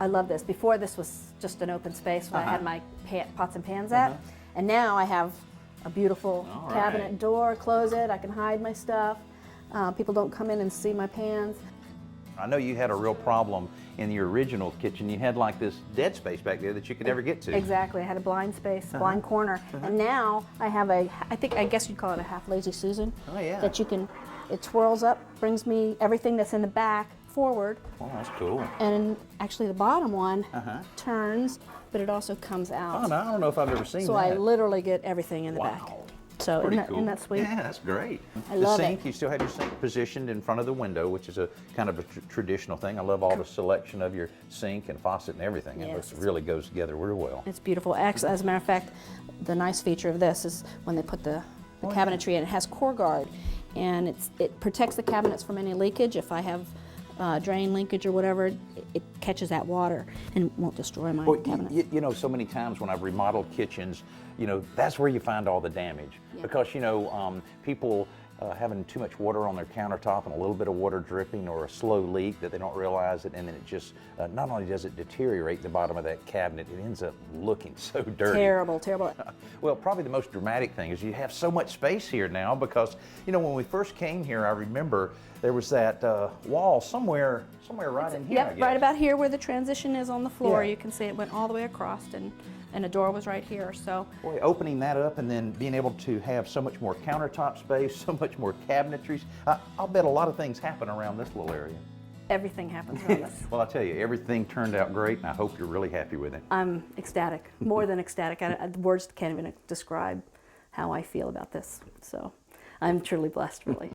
I love this. Before this was just an open space where I had my pots and pans at, and now I have a beautiful cabinet door, close it, I can hide my stuff. People don't come in and see my pans. I know you had a real problem in your original kitchen. You had like this dead space back there that you could never get to. Exactly, I had a blind space, blind corner, and now I have I guess you'd call it a half lazy Susan. Oh yeah. That you can, it twirls up, brings me everything that's in the back forward. Oh, that's cool. And actually the bottom one turns, but it also comes out. Oh, no, I don't know if I've ever seen that. So I literally get everything in the back. So Pretty cool. Isn't that sweet? Yeah, that's great. I love the sink, it. you still have your sink positioned in front of the window, which is a kind of a traditional thing. I love all the selection of your sink and faucet and everything. Yes. It really goes together real well. It's beautiful. As a matter of fact, the nice feature of this is when they put the cabinetry in, it has core guard, and it protects the cabinets from any leakage. If I have drain linkage or whatever, it catches that water and won't destroy my cabinet. You know, so many times when I've remodeled kitchens, you know, that's where you find all the damage. Because, you know, people having too much water on their countertop and a little bit of water dripping or a slow leak that they don't realize it, and then it just, not only does it deteriorate the bottom of that cabinet, it ends up looking so dirty. Terrible, terrible. Well, probably the most dramatic thing is you have so much space here now because, you know, when we first came here, I remember there was that wall somewhere right in here. Yep, right about here where the transition is on the floor. Yeah. You can see it went all the way across, and a door was right here. So, boy, opening that up and then being able to have so much more countertop space, so much more cabinetries, I'll bet a lot of things happen around this little area. everything happens around us. Well, I tell you, everything turned out great, and I hope you're really happy with it. I'm ecstatic, more than ecstatic. Words can't even describe how I feel about this. So I'm truly blessed, really.